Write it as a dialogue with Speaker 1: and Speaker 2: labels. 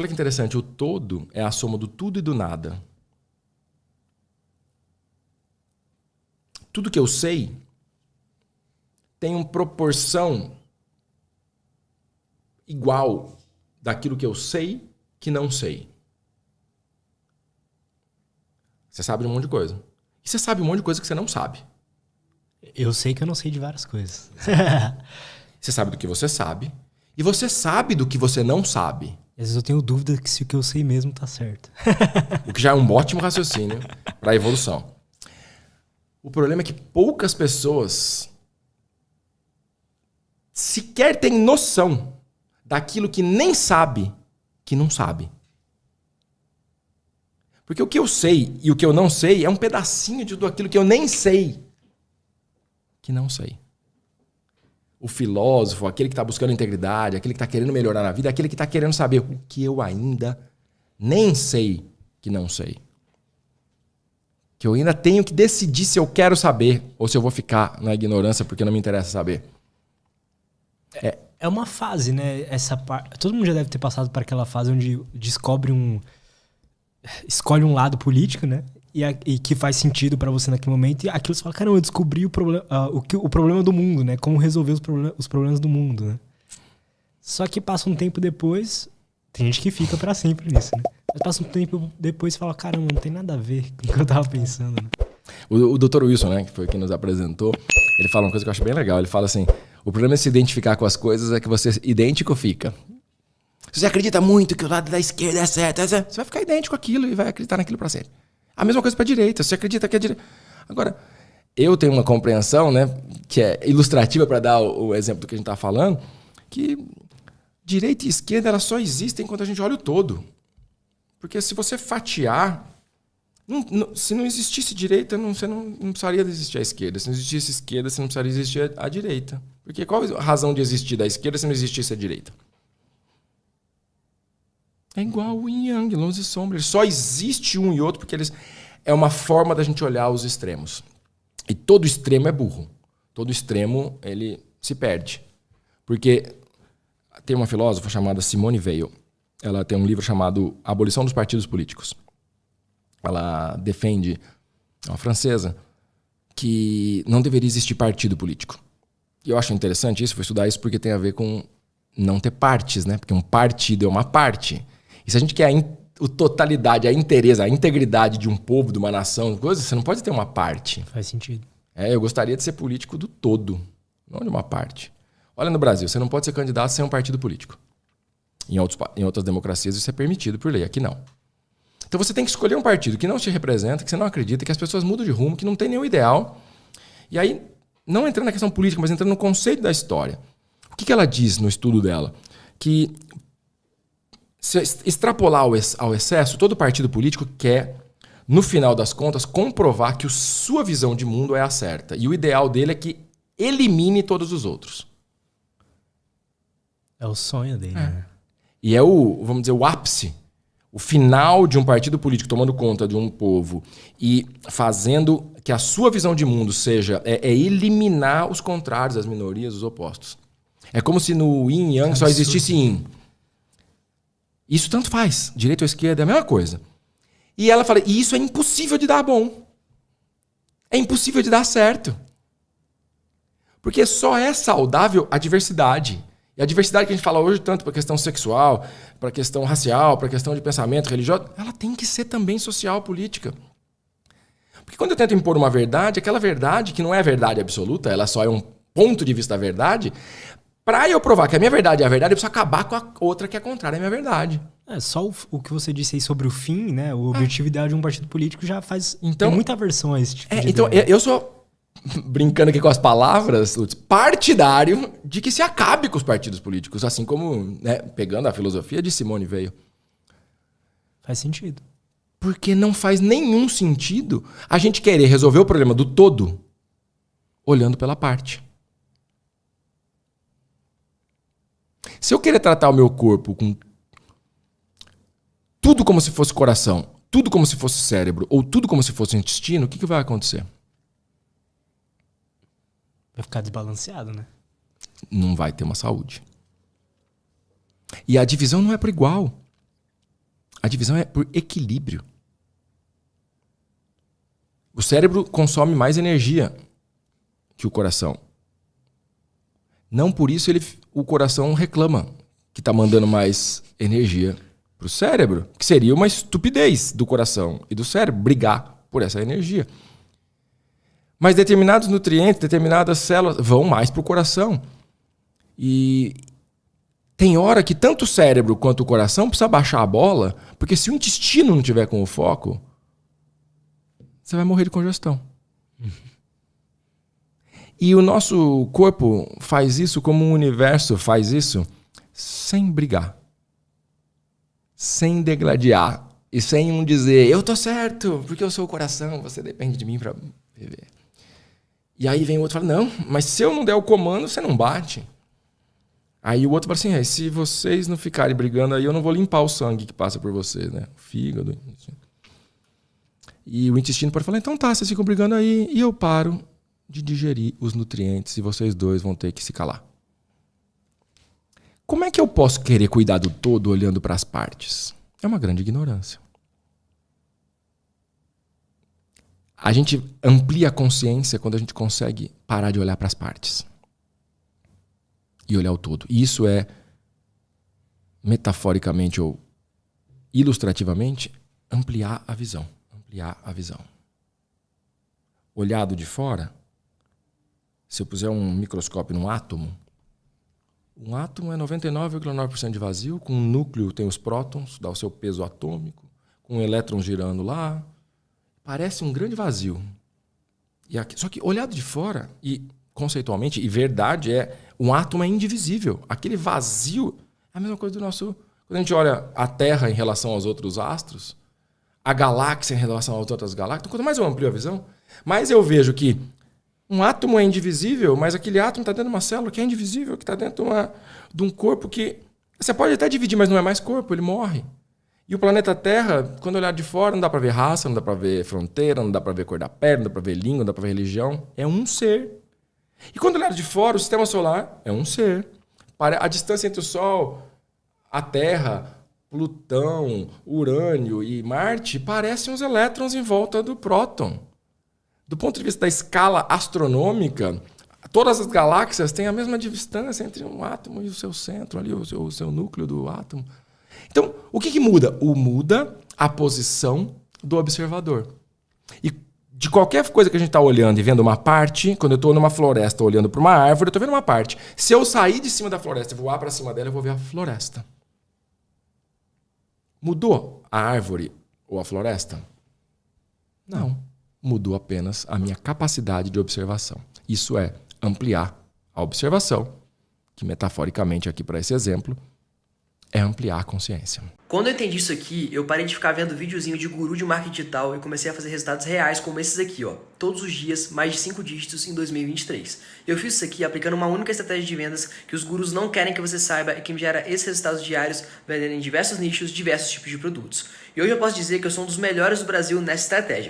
Speaker 1: Olha que interessante, o todo é a soma do tudo e do nada. Tudo que eu sei tem uma proporção igual daquilo que eu sei que não sei. Você sabe de um monte de coisa. E você sabe um monte de coisa que você não sabe.
Speaker 2: Eu sei que eu não sei de várias coisas.
Speaker 1: Você sabe do que você sabe. E você sabe do que você não sabe.
Speaker 2: Às vezes eu tenho dúvida que se o que eu sei mesmo tá certo.
Speaker 1: O que já é um ótimo raciocínio para a evolução. O problema é que poucas pessoas sequer têm noção daquilo que nem sabe que não sabe. Porque o que eu sei e o que eu não sei é um pedacinho de tudo aquilo que eu nem sei que não sei. O filósofo, aquele que está buscando integridade, aquele que está querendo melhorar na vida, aquele que está querendo saber o que eu ainda nem sei que não sei. Que eu ainda tenho que decidir se eu quero saber ou se eu vou ficar na ignorância porque não me interessa saber.
Speaker 2: É uma fase, né? Todo mundo já deve ter passado por aquela fase onde escolhe um lado político, né? E que faz sentido pra você naquele momento. E aquilo você fala, caramba, eu descobri o problema do mundo, né? Como resolver os problemas do mundo, né? Só que passa um tempo depois, tem gente que fica pra sempre nisso, né? Mas passa um tempo depois e fala, caramba, não tem nada a ver com o que eu tava pensando, né?
Speaker 1: O Dr. Wilson, né, que foi quem nos apresentou, ele fala uma coisa que eu acho bem legal. Ele fala assim, o problema é se identificar com as coisas, é que você idêntico fica. Se você acredita muito que o lado da esquerda é certo, você vai ficar idêntico àquilo e vai acreditar naquilo pra sempre. A mesma coisa pra direita, se você acredita que é direita. Agora, eu tenho uma compreensão, né, que é ilustrativa para dar o exemplo do que a gente tá falando, que direita e esquerda elas só existem quando a gente olha o todo. Porque se você fatiar, se não existisse direita, você não precisaria existir a esquerda. Se não existisse esquerda, você não precisaria existir a direita. Porque qual a razão de existir da esquerda se não existisse a direita? É igual o yin e yang, luz e sombra. Só existe um e outro porque é uma forma da gente olhar os extremos. E todo extremo é burro. Todo extremo, ele se perde. Porque tem uma filósofa chamada Simone Weil. Ela tem um livro chamado Abolição dos Partidos Políticos. Ela defende, é uma francesa, que não deveria existir partido político. E eu acho interessante isso, vou estudar isso porque tem a ver com não ter partes, né? Porque um partido é uma parte. E se a gente quer a totalidade, a inteireza, a integridade de um povo, de uma nação, coisa, você não pode ter uma parte.
Speaker 2: Faz sentido.
Speaker 1: Eu gostaria de ser político do todo, não de uma parte. Olha no Brasil, você não pode ser candidato sem um partido político. Em outras democracias isso é permitido por lei, aqui não. Então você tem que escolher um partido que não te representa, que você não acredita, que as pessoas mudam de rumo, que não tem nenhum ideal. E aí, não entrando na questão política, mas entrando no conceito da história. O que ela diz no estudo dela? Que se extrapolar ao excesso, todo partido político quer, no final das contas, comprovar que a sua visão de mundo é a certa. E o ideal dele é que elimine todos os outros.
Speaker 2: É o sonho dele, né?
Speaker 1: E é vamos dizer, o ápice, o final de um partido político tomando conta de um povo e fazendo que a sua visão de mundo seja eliminar os contrários, as minorias, os opostos. É como se no yin e yang só existisse yin. Isso tanto faz. Direita ou esquerda é a mesma coisa. E ela fala, e isso é impossível de dar bom. É impossível de dar certo. Porque só é saudável a diversidade. E a diversidade que a gente fala hoje, tanto para a questão sexual, para a questão racial, para a questão de pensamento religioso, ela tem que ser também social, política. Porque quando eu tento impor uma verdade, aquela verdade que não é verdade absoluta, ela só é um ponto de vista da verdade, para eu provar que a minha verdade é a verdade, eu preciso acabar com a outra que é contrária à minha verdade.
Speaker 2: Só o que você disse aí sobre o fim, né? O objetivo ideal de um partido político já faz... Então, tem muita aversão a esse tipo de
Speaker 1: então,
Speaker 2: ideia.
Speaker 1: Eu sou, brincando aqui com as palavras, Lutz, partidário de que se acabe com os partidos políticos, assim como, né, pegando a filosofia de Simone Weil.
Speaker 2: Faz sentido.
Speaker 1: Porque não faz nenhum sentido a gente querer resolver o problema do todo olhando pela parte. Se eu querer tratar o meu corpo com tudo como se fosse coração, tudo como se fosse cérebro, ou tudo como se fosse intestino, o que vai acontecer?
Speaker 2: Vai ficar desbalanceado, né?
Speaker 1: Não vai ter uma saúde. E a divisão não é por igual. A divisão é por equilíbrio. O cérebro consome mais energia que o coração. Não por isso o coração reclama que está mandando mais energia para o cérebro, que seria uma estupidez do coração e do cérebro brigar por essa energia. Mas determinados nutrientes, determinadas células vão mais para o coração. E tem hora que tanto o cérebro quanto o coração precisa baixar a bola, porque se o intestino não tiver com o foco, você vai morrer de congestão. E o nosso corpo faz isso como o universo faz isso sem brigar, sem degladiar e sem um dizer eu tô certo, porque eu sou o coração, você depende de mim para viver. E aí vem o outro e fala, não, mas se eu não der o comando, você não bate. Aí o outro fala assim, se vocês não ficarem brigando aí, eu não vou limpar o sangue que passa por vocês, né? O fígado. E o intestino pode falar, então tá, vocês ficam brigando aí e eu paro de digerir os nutrientes e vocês dois vão ter que se calar. Como é que eu posso querer cuidar do todo olhando para as partes? É uma grande ignorância. A gente amplia a consciência quando a gente consegue parar de olhar para as partes e olhar o todo. E isso é, metaforicamente ou ilustrativamente, ampliar a visão. Ampliar a visão. Olhado de fora, se eu puser um microscópio num átomo, um átomo é 99,9% de vazio, com um núcleo tem os prótons, dá o seu peso atômico, com um elétron girando lá. Parece um grande vazio. Só que olhado de fora, e conceitualmente, e verdade um átomo é indivisível. Aquele vazio é a mesma coisa do nosso... Quando a gente olha a Terra em relação aos outros astros, a galáxia em relação às outras galáxias, então, quanto mais eu amplio a visão, mais eu vejo que um átomo é indivisível, mas aquele átomo está dentro de uma célula que é indivisível, que está dentro de um corpo que... Você pode até dividir, mas não é mais corpo, ele morre. E o planeta Terra, quando olhar de fora, não dá para ver raça, não dá para ver fronteira, não dá para ver cor da pele, não dá para ver língua, não dá para ver religião. É um ser. E quando olhar de fora, o sistema solar é um ser. A distância entre o Sol, a Terra, Plutão, Urânio e Marte parecem os elétrons em volta do próton. Do ponto de vista da escala astronômica, todas as galáxias têm a mesma distância entre um átomo e o seu centro, ali, o seu núcleo do átomo. Então, o que muda? Muda a posição do observador. E de qualquer coisa que a gente está olhando e vendo uma parte, quando eu estou numa floresta olhando para uma árvore, eu estou vendo uma parte. Se eu sair de cima da floresta e voar para cima dela, eu vou ver a floresta. Mudou a árvore ou a floresta? Não. Mudou apenas a minha capacidade de observação. Isso é ampliar a observação, que metaforicamente aqui para esse exemplo, é ampliar a consciência.
Speaker 3: Quando eu entendi isso aqui, eu parei de ficar vendo videozinho de guru de marketing digital e comecei a fazer resultados reais como esses aqui, ó. Todos os dias, mais de 5 dígitos em 2023. Eu fiz isso aqui aplicando uma única estratégia de vendas que os gurus não querem que você saiba e que me gera esses resultados diários vendendo em diversos nichos, diversos tipos de produtos. E hoje eu posso dizer que eu sou um dos melhores do Brasil nessa estratégia.